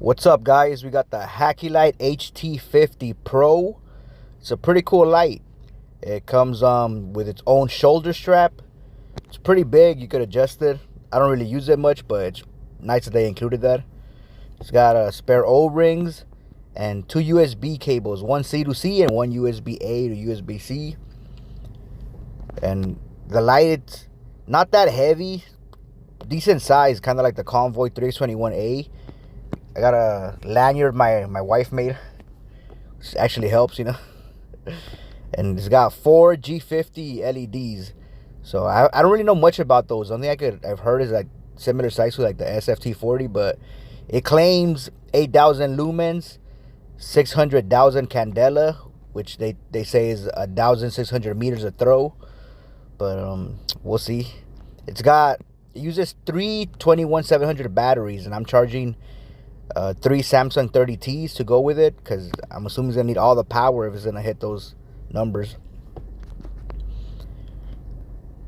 What's up, guys? We got the Haikelite HT50 Pro. It's a pretty cool light. It comes with its own shoulder strap. It's pretty big. You could adjust it. I don't really use it much, but it's nice that they included that. It's got spare O-rings and two USB cables, one C to C and one USB-A to USB-C. And the light, it's not that heavy, decent size, kind of like the Convoy 321A. I got a lanyard my wife made, which actually helps, And it's got 4 G50 LEDs. So I don't really know much about those. The only thing I've heard is like similar size to like the SFT40, but it claims 8,000 lumens, 600,000 candela, which they say is 1,600 meters of throw. But we'll see. It uses 3 21700 batteries, and I'm charging 3 Samsung 30Ts to go with it, because I'm assuming it's gonna need all the power if it's gonna hit those numbers.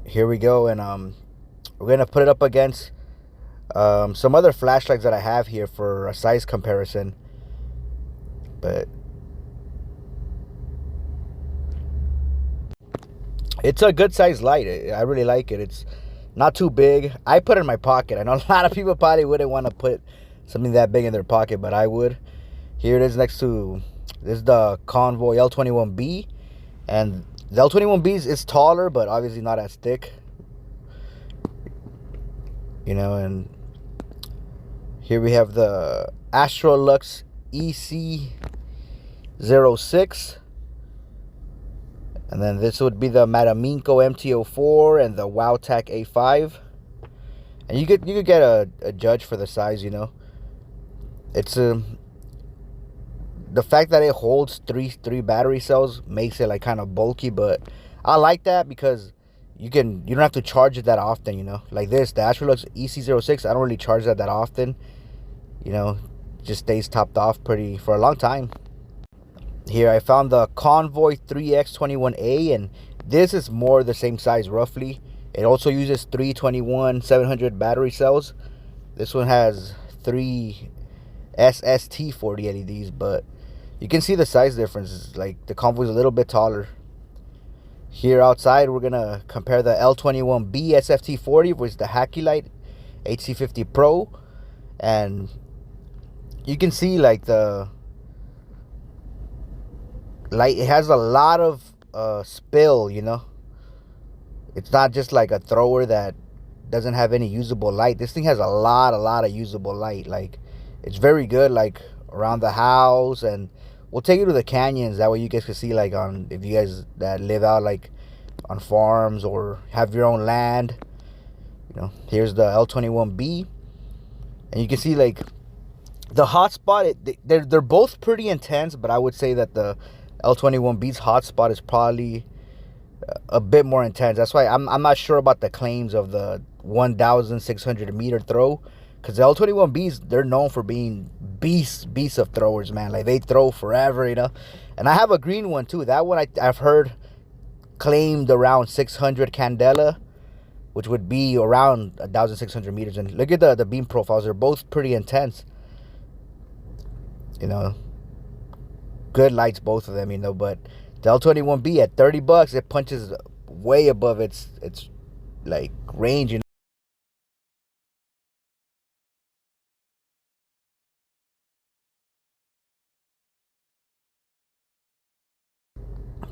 Here we go, and we're gonna put it up against some other flashlights that I have here for a size comparison. But it's a good size light. I really like it. It's not too big. I put it in my pocket. I know a lot of people probably wouldn't want to put something that big in their pocket, but I would. Here it is next to, this is the Convoy L21B, and the L21B is taller, but obviously not as thick, and here we have the Astrolux EC06, and then this would be the Mataminco MT04 and the Wowtac A5, and you could get a judge for the size. It's the fact that it holds three battery cells makes it like kind of bulky, but I like that because you don't have to charge it that often. Like this, the Astrolux EC06, I don't really charge that often. Just stays topped off for a long time. Here I found the Convoy 3X21A, and this is more the same size roughly. It also uses 3 21700 battery cells. This one has 3 SST40 LEDs, but you can see the size difference. Like the Convoy is a little bit taller. Here outside, we're gonna compare the L21B SFT40 with the Haikelite HT50 Pro, and you can see like the light, it has a lot of spill. It's not just like a thrower that doesn't have any usable light. This thing has a lot of usable light. Like, it's very good, like around the house, and we'll take you to the canyons. That way you guys can see, like, if you guys that live out like on farms or have your own land. Here's the L21B, and you can see like the hotspot. They're both pretty intense, but I would say that the L21B's hotspot is probably a bit more intense. That's why I'm not sure about the claims of the 1,600 meter throw. Because the L21Bs, they're known for being beasts of throwers, man. Like, they throw forever, And I have a green one, too. That one I've heard claimed around 600 candela, which would be around 1,600 meters. And look at the beam profiles. They're both pretty intense. Good lights, both of them, But the L21B at $30, it punches way above its like range,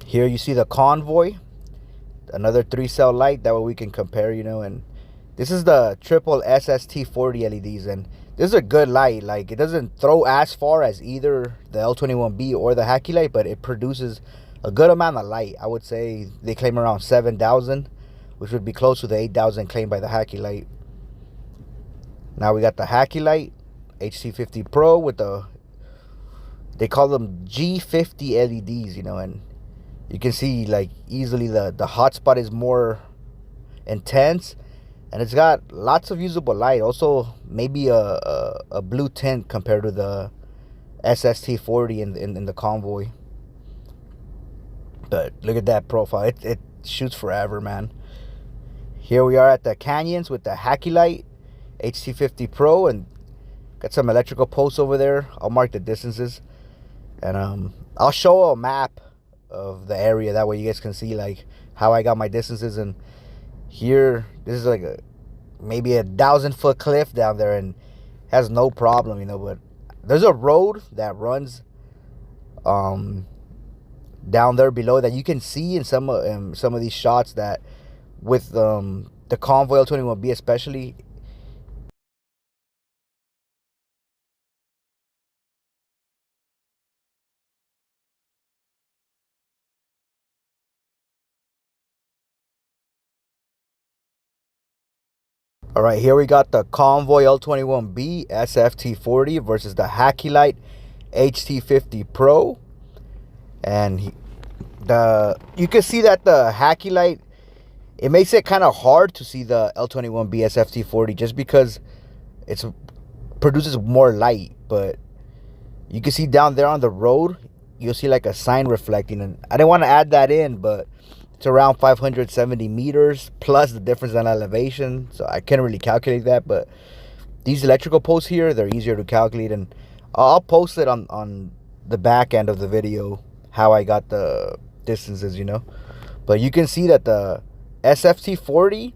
Here you see the Convoy, another 3-cell light. That way we can compare, and this is the triple SST40 LEDs, and this is a good light. Like, it doesn't throw as far as either the L21B or the Haikelite, but it produces a good amount of light. I would say they claim around 7,000, which would be close to the 8,000 claimed by the Haikelite. Now we got the Haikelite HT50 Pro with they call them G50 LEDs, and you can see like easily the hotspot is more intense, and it's got lots of usable light. Also, maybe a blue tint compared to the SST40 in the Convoy. But look at that profile. It shoots forever, man. Here we are at the canyons with the Haikelite HT50 Pro, and Got some electrical posts over there. I'll mark the distances, and I'll show a map of the area. That way you guys can see like how I got my distances. And here, this is like maybe a 1,000-foot cliff down there, and has no problem, you know. But there's a road that runs down there below that you can see in some of these shots, that with the Convoy L21B especially. All right, here we got the Convoy L21B SFT40 versus the Haikelite HT50 Pro. And you can see that the Haikelite, it makes it kind of hard to see the L21B SFT40 just because it produces more light. But you can see down there on the road, you'll see like a sign reflecting. And I didn't want to add that in, but it's around 570 meters plus the difference in elevation. So I can't really calculate that. But these electrical posts here, they're easier to calculate. And I'll post it on the back end of the video, how I got the distances, you know. But you can see that the SFT40,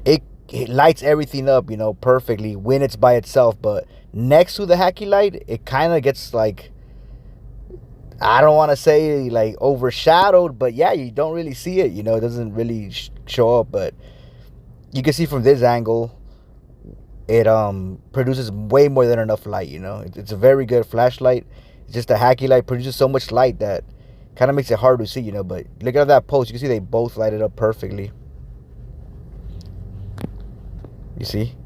it lights everything up, you know, perfectly when it's by itself. But next to the Haikelite, it kind of gets like, I don't want to say like overshadowed, but yeah, you don't really see it, you know. It doesn't really show up. But you can see from this angle, it produces way more than enough light, you know. It's a very good flashlight. It's just the Haikelite produces so much light that kind of makes it hard to see, you know. But look at that post, you can see they both light it up perfectly. You see?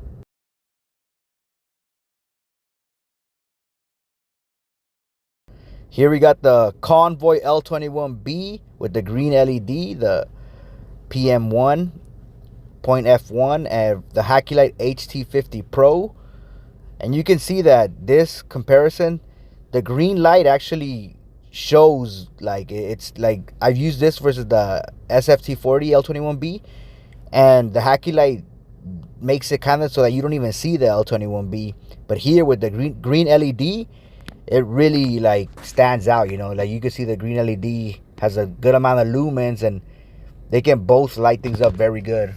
Here we got the Convoy L21B with the green LED, the PM1.F1, and the Haikelite HT50 Pro. And you can see that this comparison, the green light actually shows like it's like I've used this versus the SFT40 L21B, and the Haikelite makes it kind of so that you don't even see the L21B. But here with the green LED, it really like stands out, you know. Like you can see the green LED has a good amount of lumens, and they can both light things up very good,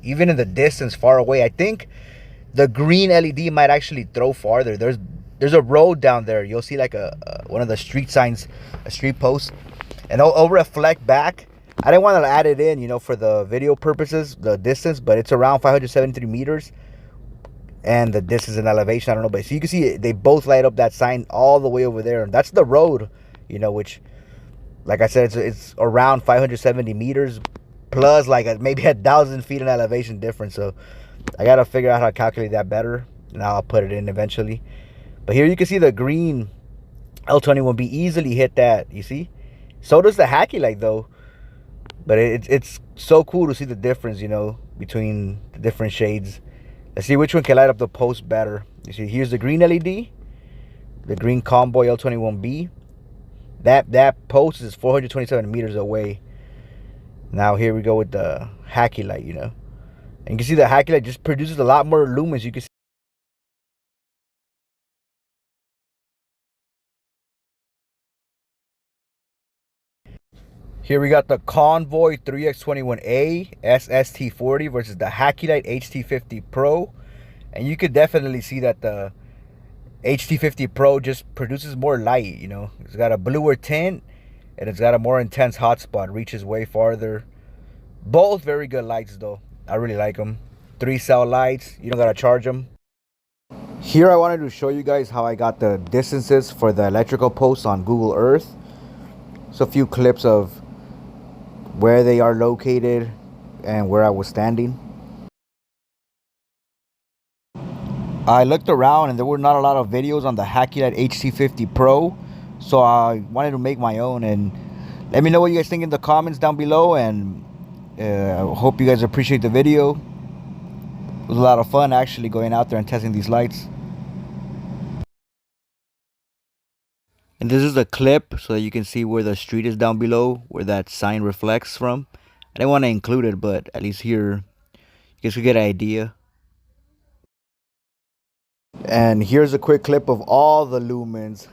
even in the distance far away. I think the green LED might actually throw farther. There's a road down there. You'll see like one of the street signs, a street post, and it'll reflect back. I didn't want to add it in, you know, for the video purposes, the distance, but it's around 573 meters. And the distance and elevation, I don't know, but so you can see they both light up that sign all the way over there, and that's the road, you know, which, like I said, it's around 570 meters plus like maybe 1,000 feet in elevation difference. So I gotta figure out how to calculate that better, and I'll put it in eventually. But here you can see the green L21B easily hit that. You see, so does the Haikelite though. But it's so cool to see the difference, you know, between the different shades. Let's see which one can light up the post better. You see, here's the green LED, the green Convoy L21B. That post is 427 meters away. Now here we go with the Haikelite, you know. And you can see the Haikelite just produces a lot more lumens. You can see. Here we got the Convoy 3X21A SST40 versus the Haikelite HT50 Pro. And you could definitely see that the HT50 Pro just produces more light, you know. It's got a bluer tint, and it's got a more intense hotspot, reaches way farther. Both very good lights though. I really like them. 3-cell lights, you don't gotta charge them. Here I wanted to show you guys how I got the distances for the electrical posts on Google Earth. So a few clips of where they are located and where I was standing. I looked around and there were not a lot of videos on the Haikelite HT50 Pro, so I wanted to make my own. And let me know what you guys think in the comments down below, and I hope you guys appreciate the video. It was a lot of fun actually going out there and testing these lights. And this is a clip so that you can see where the street is down below, where that sign reflects from. I didn't want to include it, but at least here you guys could get an idea. And here's a quick clip of all the lumens.